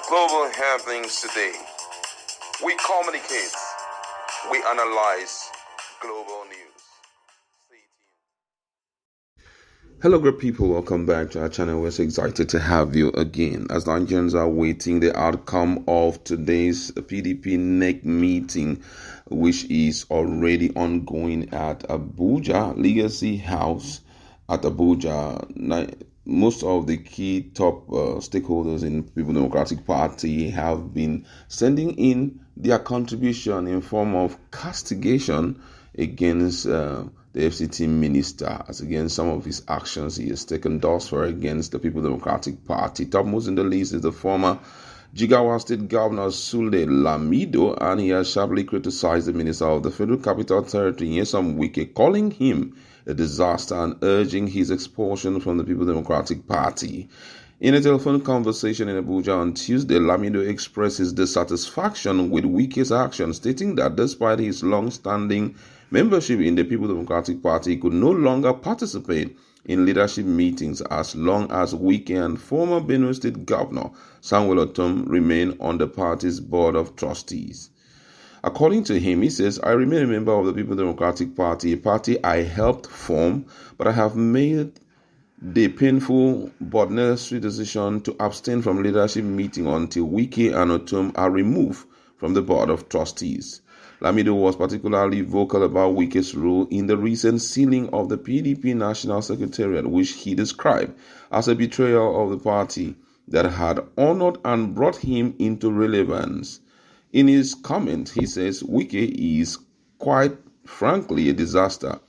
Global happenings today. We communicate. We analyze global news. Stay tuned. Hello, great people. Welcome back to our channel. We're so excited to have you again as Nigerians are waiting the outcome of today's PDP NEC meeting, which is already ongoing at Abuja Legacy House at Abuja. Most of the key top stakeholders in People Democratic Party have been sending in their contribution in form of castigation against the FCT minister, as against some of his actions he has taken thus far against the People Democratic Party. Topmost in the list is the former Jigawa State Governor Sule Lamido, and he has sharply criticized the Minister of the Federal Capital Territory, Sanction Wike, calling him a disaster and urging his expulsion from the People Democratic Party. In a telephone conversation in Abuja on Tuesday, Lamido expressed his dissatisfaction with Wike's action, stating that despite his long-standing membership in the People Democratic Party, he could no longer participate in leadership meetings as long as Wike and former Benue State Governor Samuel Ortom remain on the party's board of trustees. According to him, he says, I remain a member of the People Democratic Party, a party I helped form, but I have made the painful but necessary decision to abstain from leadership meeting until Wike and Ortom are removed from the board of trustees. Lamido was particularly vocal about Wike's role in the recent sealing of the PDP National Secretariat, which he described as a betrayal of the party that had honored and brought him into relevance. In his comment, he says Wike is quite frankly a disaster.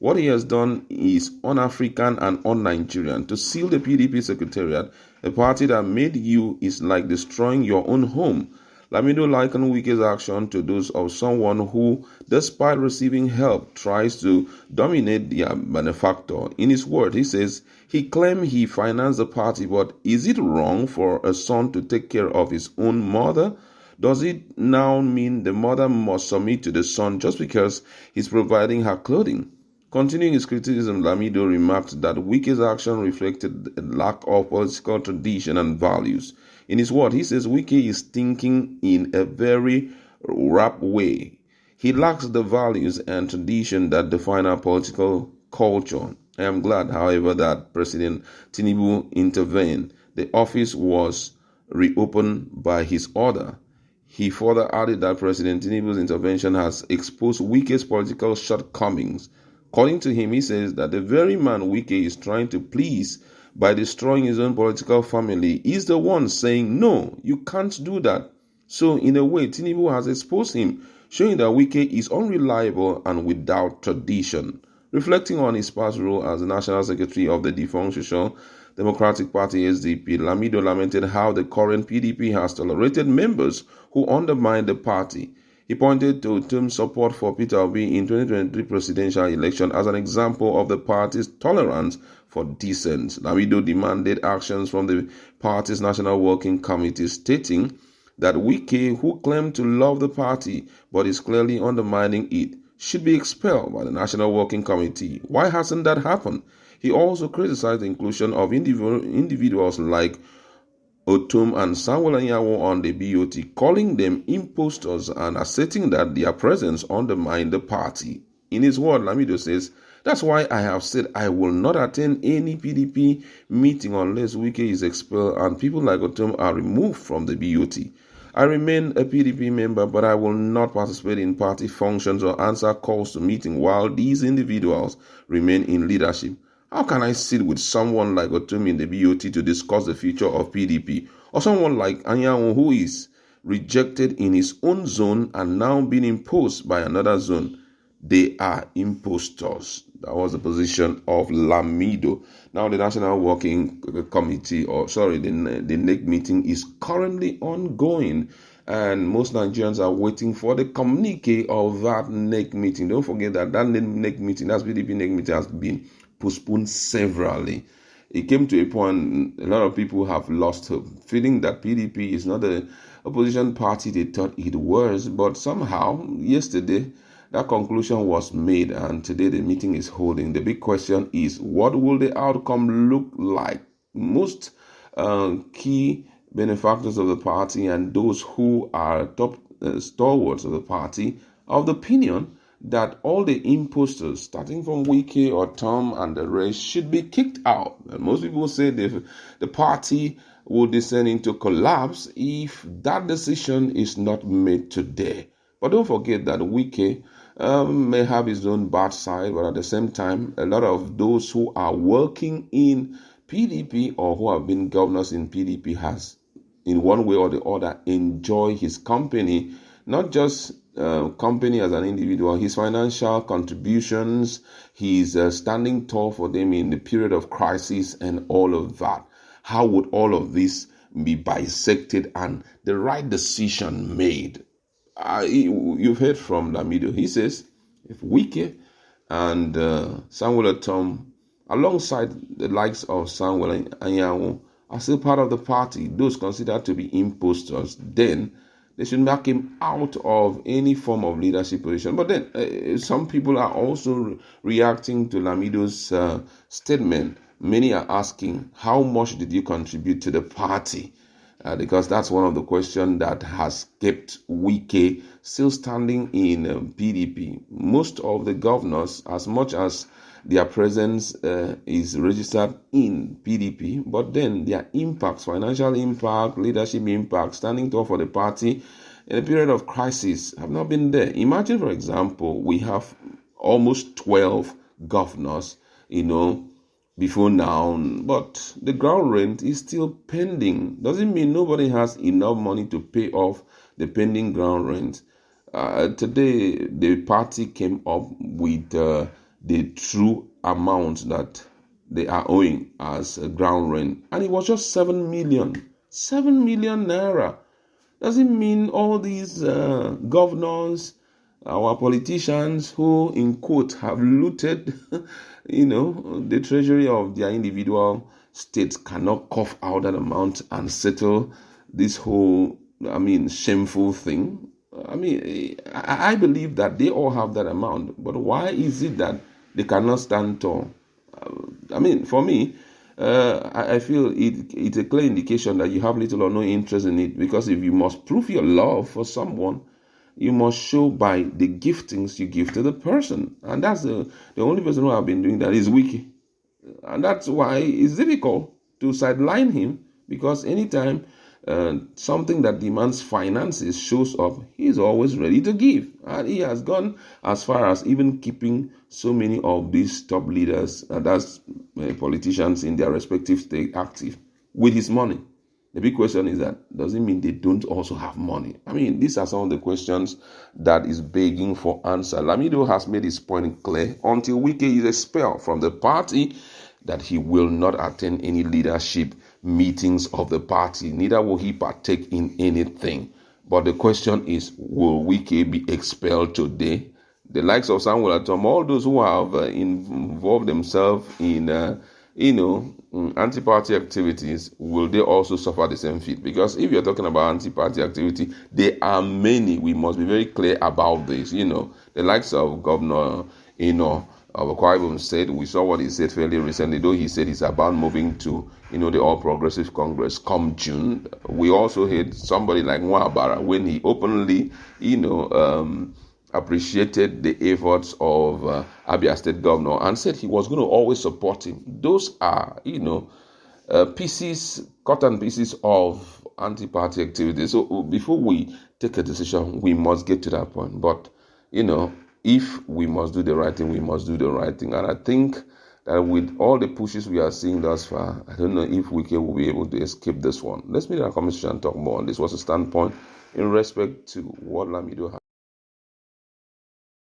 What he has done is un-African and un-Nigerian. To seal the PDP Secretariat, a party that made you, is like destroying your own home. Lamido likened Wike's action to those of someone who, despite receiving help, tries to dominate their benefactor. In his word, he says, he claimed he financed the party, but is it wrong for a son to take care of his own mother? Does it now mean the mother must submit to the son just because he's providing her clothing? Continuing his criticism, Lamido remarked that Wike's action reflected a lack of political tradition and values. In his word, he says Wike is thinking in a very rap way. He lacks the values and tradition that define our political culture. I am glad, however, that President Tinubu intervened. The office was reopened by his order. He further added that President Tinubu's intervention has exposed Wike's political shortcomings. According to him, he says that the very man Wike is trying to please by destroying his own political family is the one saying, no, you can't do that. So, in a way, Tinubu has exposed him, showing that Wike is unreliable and without tradition. Reflecting on his past role as the National Secretary of the defunct Social Democratic Party SDP, Lamido lamented how the current PDP has tolerated members who undermine the party. He pointed to Ortom's support for Peter Obi in 2023 presidential election as an example of the party's tolerance for dissent. Lamido demanded actions from the party's National Working Committee, stating that Wike, who claimed to love the party but is clearly undermining it, should be expelled by the National Working Committee. Why hasn't that happened? He also criticized the inclusion of individuals like Ortom and Samuel Anyanwu on the BOT, calling them impostors and asserting that their presence undermined the party. In his word, Lamido says, that's why I have said I will not attend any PDP meeting unless Wike is expelled and people like Ortom are removed from the BOT. I remain a PDP member, but I will not participate in party functions or answer calls to meeting while these individuals remain in leadership. How can I sit with someone like Ortom in the BOT to discuss the future of PDP, or someone like Anyanwu who is rejected in his own zone and now being imposed by another zone? They are impostors. That was the position of Lamido. Now the National Working Committee, the NEC meeting is currently ongoing, and most Nigerians are waiting for the communique of that NEC meeting. Don't forget that NEC meeting, that PDP NEC meeting, has been postponed severally. It came to a point a lot of people have lost hope, feeling that PDP is not the opposition party they thought it was. But somehow, yesterday, that conclusion was made, and today the meeting is holding. The big question is, what will the outcome look like? Most key benefactors of the party and those who are top stalwarts of the party are of the opinion that all the imposters, starting from Wike or Tom and the rest, should be kicked out. And most people say the party will descend into collapse if that decision is not made today. But don't forget that Wike may have his own bad side, but at the same time, a lot of those who are working in PDP or who have been governors in PDP has, in one way or the other, enjoy his company, not just company as an individual, his financial contributions, his standing tall for them in the period of crisis and all of that. How would all of this be bisected and the right decision made? You've heard from Lamido. He says if Wike and Samuel Tom, alongside the likes of Samuel and Anyanwu, are still part of the party, those considered to be imposters, then they should mark him out of any form of leadership position. But then some people are also reacting to Lamido's statement. Many are asking, how much did you contribute to the party? Because that's one of the questions that has kept Wike still standing in PDP. Most of the governors, as much as their presence is registered in PDP, but then their impacts, financial impact, leadership impact, standing tall for the party in a period of crisis have not been there. Imagine, for example, we have almost 12 governors, before now, but the ground rent is still pending. Doesn't mean nobody has enough money to pay off the pending ground rent. Today, the party came up with the true amount that they are owing as ground rent, and it was just 7 million. 7 million naira. Doesn't mean all these governors, our politicians who, in quote, have looted, the treasury of their individual states cannot cough out that amount and settle this whole, shameful thing. I believe that they all have that amount, but why is it that they cannot stand tall? For me, I feel it's a clear indication that you have little or no interest in it, because if you must prove your love for someone, you must show by the giftings you give to the person. And that's the only person who have been doing that is Wike. And that's why it's difficult to sideline him, because anytime something that demands finances shows up, he's always ready to give. And he has gone as far as even keeping so many of these top leaders, that's politicians in their respective state, active with his money. The big question is that, does it mean they don't also have money? These are some of the questions that is begging for answer. Lamido has made his point clear. Until Wike is expelled from the party, that he will not attend any leadership meetings of the party. Neither will he partake in anything. But the question is, will Wike be expelled today? The likes of Samuel Atom, all those who have involved themselves in anti-party activities, will they also suffer the same fate? Because if you're talking about anti-party activity, there are many. We must be very clear about this. The likes of Governor, of Akwa Ibom said, we saw what he said fairly recently, though he said he's about moving to, the All Progressive Congress come June. We also heard somebody like Nwabara when he openly, appreciated the efforts of Abia State Governor and said he was going to always support him. Those are, cut and pieces of anti-party activity. So before we take a decision, we must get to that point. But, if we must do the right thing, we must do the right thing. And I think that with all the pushes we are seeing thus far, I don't know if Wike will be able to escape this one. Let's meet in our comment section and talk more on this. What's the standpoint in respect to what Lamido has